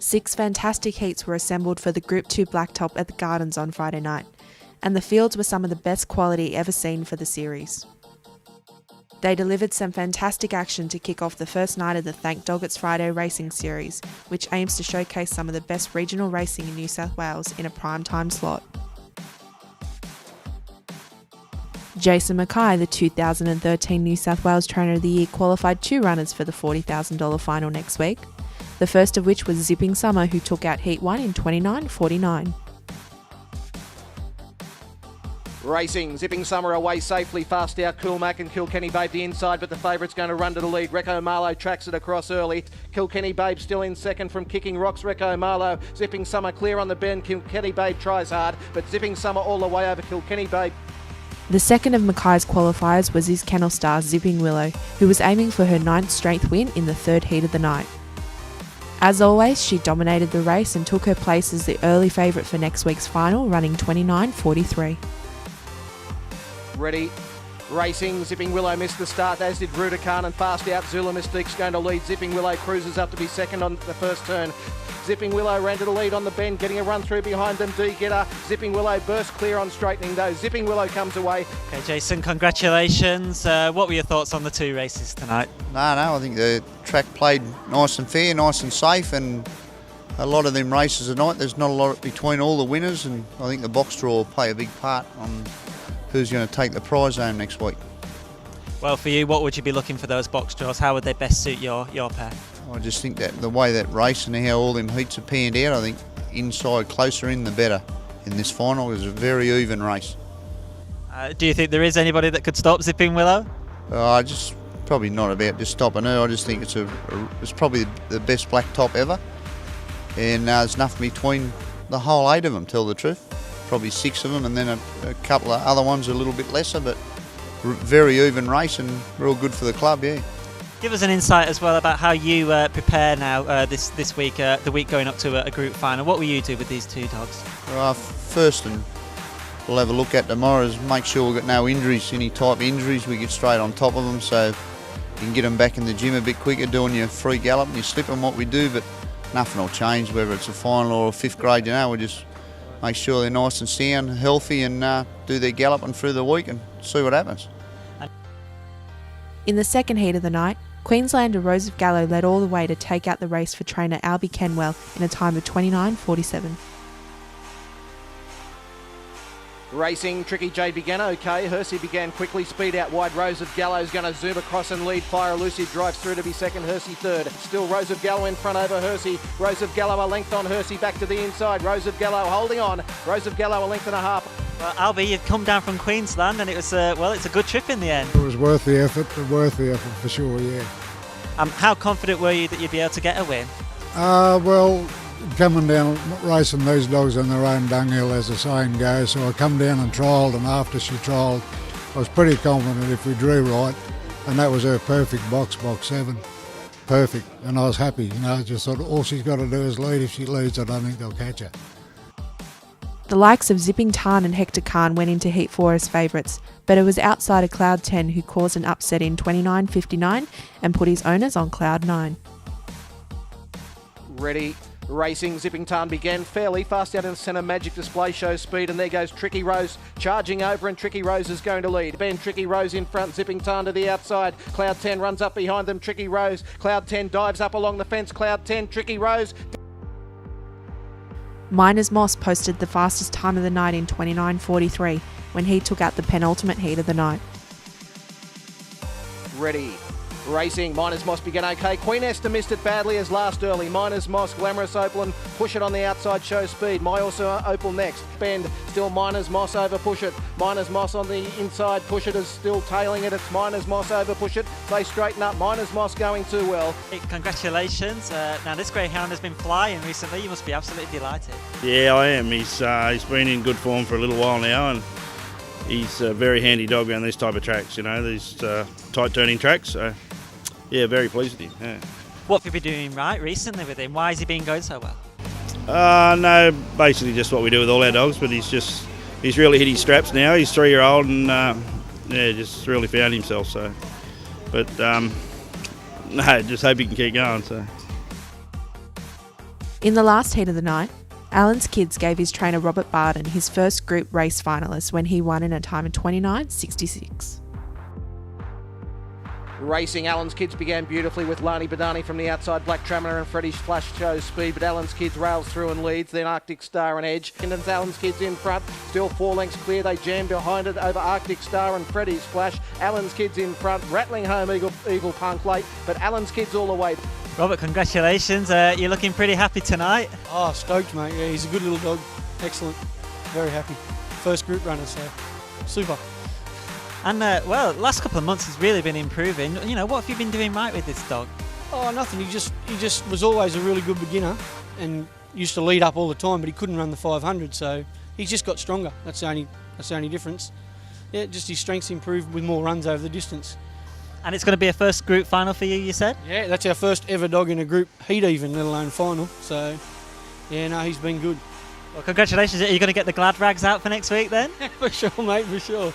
6 fantastic heats were assembled for the Group 2 Blacktop at the Gardens on Friday night, and the fields were some of the best quality ever seen for the series. They delivered some fantastic action to kick off the first night of the Thank Dog It's Friday racing series, which aims to showcase some of the best regional racing in New South Wales in a prime time slot. Jason Mackay, the 2013 New South Wales Trainer of the Year, qualified 2 runners for the $40,000 final next week, the first of which was Zipping Summer, who took out Heat 1 in 29.49. Racing, Zipping Summer away safely, fast out Coolmac and Kilkenny Babe the inside, but the favourite's going to run to the lead. Recco Marlow tracks it across early. Kilkenny Babe still in second from Kicking Rocks. Recco Marlow, Zipping Summer clear on the bend. Kilkenny Babe tries hard, but Zipping Summer all the way over Kilkenny Babe. The second of Mackay's qualifiers was his kennel star Zipping Willow, who was aiming for her 9th straight win in the third heat of the night. As always, she dominated the race and took her place as the early favourite for next week's final, running 29.43. Ready, racing, Zipping Willow missed the start, as did Rudakhan, and fast out Zula Mystique's going to lead. Zipping Willow cruises up to be second on the first turn. Zipping Willow ran to the lead on the bend, getting a run through behind them. D-Getter, Zipping Willow burst clear on straightening though. Zipping Willow comes away. Okay, Jason, congratulations. What were your thoughts on the 2 races tonight? No, I think the track played nice and fair, nice and safe, and a lot of them races tonight, there's not a lot between all the winners, and I think the box draw will play a big part on who's going to take the prize home next week. Well, for you, what would you be looking for those box draws? How would they best suit your pair? I just think that the way that race and how all them heats are panned out, I think inside, closer in, the better in this final. It was a very even race. Do you think there is anybody that could stop Zipping Willow? Just probably not about just stopping her. I just think it's probably the best blacktop ever, and there's nothing between the whole 8 of them, tell the truth. Probably 6 of them, and then a couple of other ones a little bit lesser, but very even race and real good for the club, yeah. Give us an insight as well about how you prepare now this week, the week going up to a group final. What will you do with these 2 dogs? First, and we'll have a look at tomorrow, is make sure we've got no injuries, any type of injuries, we get straight on top of them, so you can get them back in the gym a bit quicker, doing your free gallop and your slip and what we do, but nothing will change, whether it's a final or a 5th grade, we'll just make sure they're nice and sound, healthy, and do their galloping through the week and see what happens. In the second heat of the night, Queenslander Rose of Galo led all the way to take out the race for trainer Albie Kenwell in a time of 29.47. Racing, Tricky J began okay. Hersey began quickly, speed out wide. Rose of Gallo's going to zoom across and lead. Fire Elusive drives through to be second. Hersey third. Still Rose of Gallo in front over Hersey. Rose of Gallo a length on Hersey, back to the inside. Rose of Gallo holding on. Rose of Gallo a length and a half. Well, Albie, you've come down from Queensland, and it was it's a good trip in the end. It was worth the effort for sure, yeah. How confident were you that you'd be able to get a win? Well, coming down racing these dogs on their own dunghill, as the saying goes, so I come down and trialled, and after she trialled, I was pretty confident if we drew right, and that was her perfect box 7. Perfect, and I was happy, I just thought all she's got to do is lead. If she leads, I don't think they'll catch her. The likes of Zipping Tarn and Hector Khan went into Heat 4 as favourites, but it was outsider Cloud 10 who caused an upset in 29.59 and put his owners on Cloud 9. Ready, racing, Zipping Tarn began fairly fast out in the centre. Magic Display shows speed, and there goes Tricky Rose charging over, and Tricky Rose is going to lead. Ben Tricky Rose in front, Zipping Tarn to the outside. Cloud 10 runs up behind them. Tricky Rose, Cloud 10 dives up along the fence. Cloud 10, Tricky Rose. Miners Moss posted the fastest time of the night in 29.43 when he took out the penultimate heat of the night. Ready, racing, Miners Moss began okay. Queen Esther missed it badly as last early. Miners Moss, Glamorous Opal, and push it on the outside, show speed. My also Opal next. Bend, still Miners Moss over, push it. Miners Moss on the inside, push it is still tailing it. It's Miners Moss over, push it. They straighten up. Miners Moss going too well. Hey, congratulations. Now this greyhound has been flying recently. You must be absolutely delighted. Yeah, I am. He's been in good form for a little while now, and he's a very handy dog around these type of tracks, these tight turning tracks. So yeah, very pleased with him. Yeah. What have you been doing right recently with him? Why has he been going so well? No, basically just what we do with all our dogs, but he's really hit his straps now. He's 3-year-old, and just really found himself. So, but no, just hope he can keep going. So. In the last heat of the night, Alan's Kids gave his trainer Robert Barden his first group race finalist when he won in a time of 29.66. Racing, Alan's Kids began beautifully with Lani Badani from the outside. Black Traminer and Freddie's Flash shows speed, but Alan's Kids rails through and leads. Then Arctic Star and Edge. And it's Alan's Kids in front, still 4 lengths clear. They jam behind it over Arctic Star and Freddie's Flash. Alan's Kids in front, rattling home Eagle Punk late, but Alan's Kids all the way. Robert, congratulations. You're looking pretty happy tonight. Oh, stoked, mate. Yeah, he's a good little dog. Excellent. Very happy. First group runner, so super. And, last couple of months has really been improving. You know, what have you been doing right with this dog? Oh, nothing. He just was always a really good beginner and used to lead up all the time, but he couldn't run the 500, so he's just got stronger. That's the only difference. Yeah, just his strengths improved with more runs over the distance. And it's going to be a first group final for you said? Yeah, that's our first ever dog in a group heat even, let alone final. So, yeah, no, he's been good. Well, congratulations. Are you going to get the glad rags out for next week then? For sure, mate, for sure.